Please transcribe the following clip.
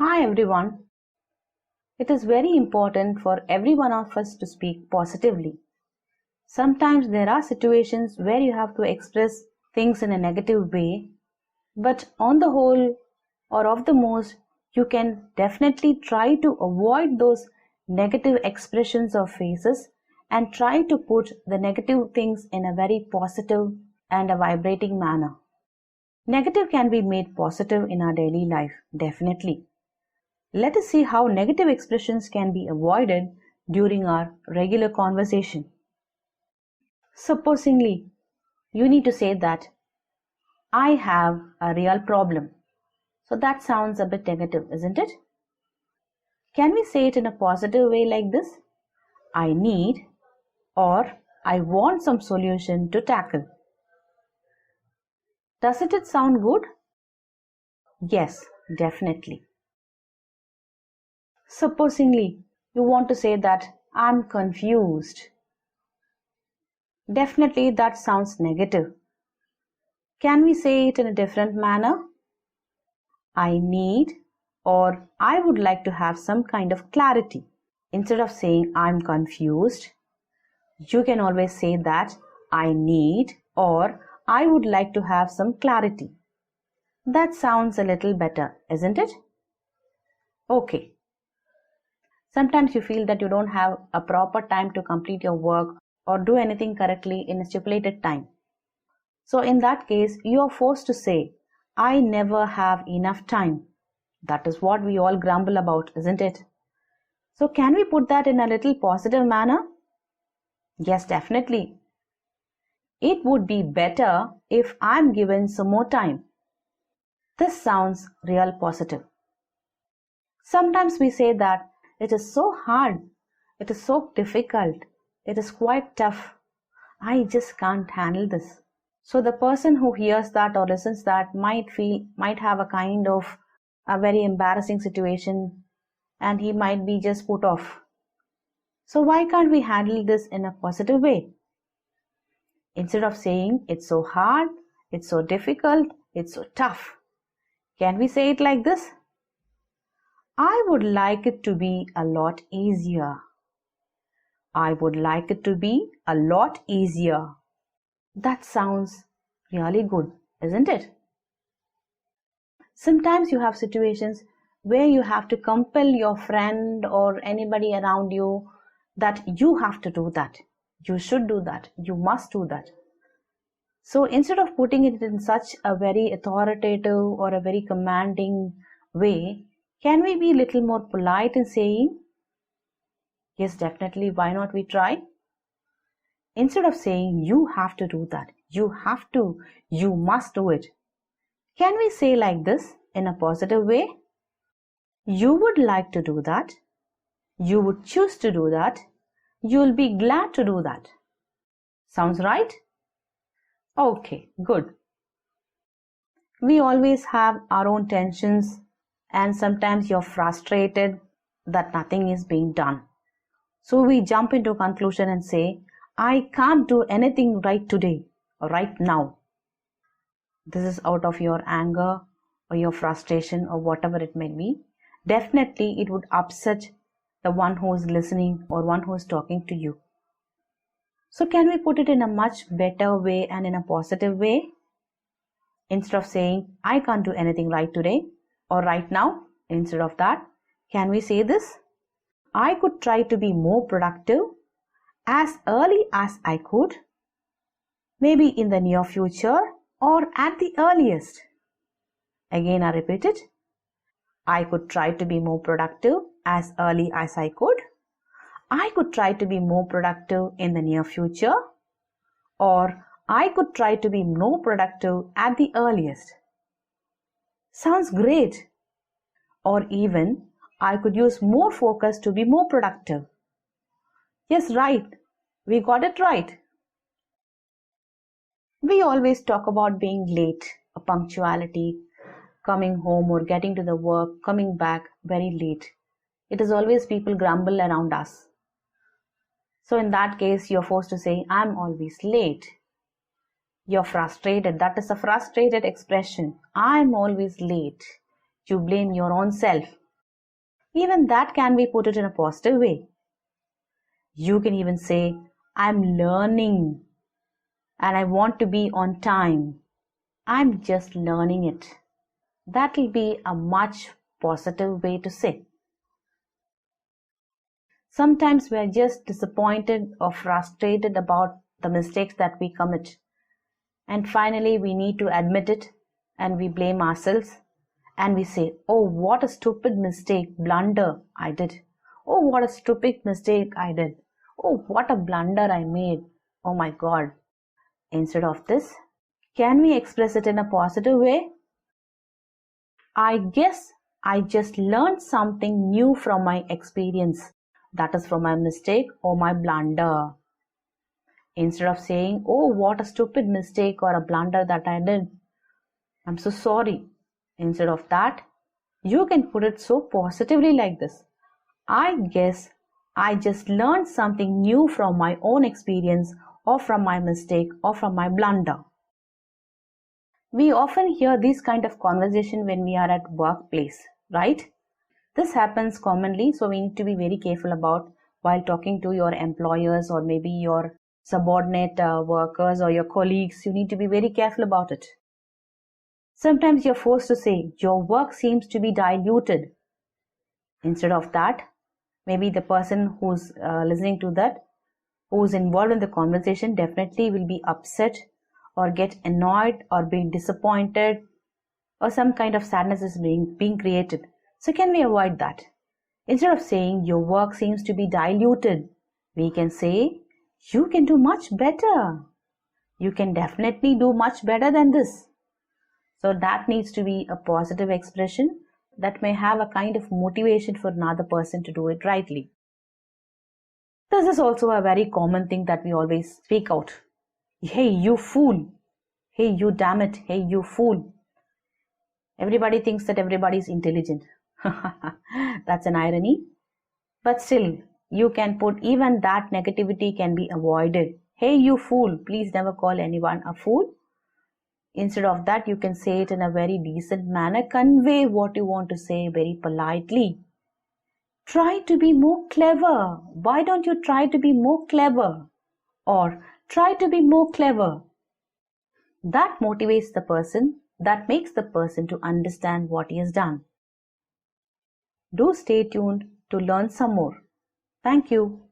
Hi everyone. It is very important for every one of us to speak positively. Sometimes there are situations where you have to express things in a negative way, but on the whole or of the most, you can definitely try to avoid those negative expressions or faces and try to put the negative things in a very positive and a vibrating manner. Negative can be made positive in our daily life, definitely. Let us see how negative expressions can be avoided during our regular conversation. Supposingly, you need to say that I have a real problem. So that sounds a bit negative, isn't it? Can we say it in a positive way like this? I need or I want some solution to tackle. Doesn't it sound good? Yes, definitely. Supposingly, you want to say that I'm confused. Definitely that sounds negative. Can we say it in a different manner? I need or I would like to have some kind of clarity. Instead of saying I'm confused, you can always say that I need or I would like to have some clarity. That sounds a little better, isn't it? Okay. Sometimes you feel that you don't have a proper time to complete your work or do anything correctly in a stipulated time. So in that case, you are forced to say, I never have enough time. That is what we all grumble about, isn't it? So can we put that in a little positive manner? Yes, definitely. It would be better if I'm given some more time. This sounds real positive. Sometimes we say that it is so hard, it is so difficult, it is quite tough. I just can't handle this. So the person who hears that or listens that might have a kind of a very embarrassing situation and he might be just put off. So why can't we handle this in a positive way? Instead of saying it's so hard, it's so difficult, it's so tough, can we say it like this? I would like it to be a lot easier. I would like it to be a lot easier. That sounds really good, isn't it? Sometimes you have situations where you have to compel your friend or anybody around you that you have to do that. You should do that. You must do that. So instead of putting it in such a very authoritative or a very commanding way, can we be a little more polite in saying, yes, definitely, why not we try? Instead of saying, you have to do that, you have to, you must do it. Can we say like this in a positive way? You would like to do that. You would choose to do that. You'll be glad to do that. Sounds right? Okay, good. We always have our own tensions and sometimes you're frustrated that nothing is being done. So we jump into a conclusion and say, I can't do anything right today or right now. This is out of your anger or your frustration or whatever it may be. Definitely it would upset the one who is listening or one who is talking to you. So can we put it in a much better way and in a positive way? Instead of saying, I can't do anything right today or right now, instead of that, can we say this? I could try to be more productive as early as I could, maybe in the near future or at the earliest. Again, I repeat it. I could try to be more productive as early as I could. I could try to be more productive in the near future, or I could try to be more productive at the earliest. Sounds great. Or even, I could use more focus to be more productive. Yes, right. We got it right. We always talk about being late, a punctuality, coming home or getting to the work, coming back very late. It is always people grumble around us. So in that case, you're forced to say, I'm always late. You're frustrated. That is a frustrated expression. I'm always late. You blame your own self. Even that can be put it in a positive way. You can even say, I'm learning and I want to be on time. I'm just learning it. That will be a much positive way to say. Sometimes we are just disappointed or frustrated about the mistakes that we commit. And finally, we need to admit it and we blame ourselves and we say, oh, what a stupid mistake, blunder I did. Oh, what a stupid mistake I did. Oh, what a blunder I made. Oh my God. Instead of this, can we express it in a positive way? I guess I just learned something new from my experience. That is from my mistake or my blunder. Instead of saying, oh, what a stupid mistake or a blunder that I did. I'm so sorry. Instead of that, you can put it so positively like this. I guess I just learned something new from my own experience or from my mistake or from my blunder. We often hear this kind of conversation when we are at workplace, right? This happens commonly, so we need to be very careful about while talking to your employers or maybe your subordinate workers or your colleagues. You need to be very careful about it. Sometimes you're forced to say, your work seems to be diluted. Instead of that, maybe the person who's listening to that, who's involved in the conversation, definitely will be upset or get annoyed or be disappointed, or some kind of sadness is being created. So can we avoid that? Instead of saying your work seems to be diluted, we can say you can do much better. You can definitely do much better than this. So that needs to be a positive expression that may have a kind of motivation for another person to do it rightly. This is also a very common thing that we always speak out. Hey, you fool. Hey, you damn it. Hey, you fool. Everybody thinks that everybody is intelligent. That's an irony. But still, you can put even that negativity can be avoided. Hey, you fool. Please never call anyone a fool. Instead of that, you can say it in a very decent manner. Convey what you want to say very politely. Try to be more clever. Why don't you try to be more clever? Or try to be more clever. That motivates the person. That makes the person to understand what he has done. Do stay tuned to learn some more. Thank you.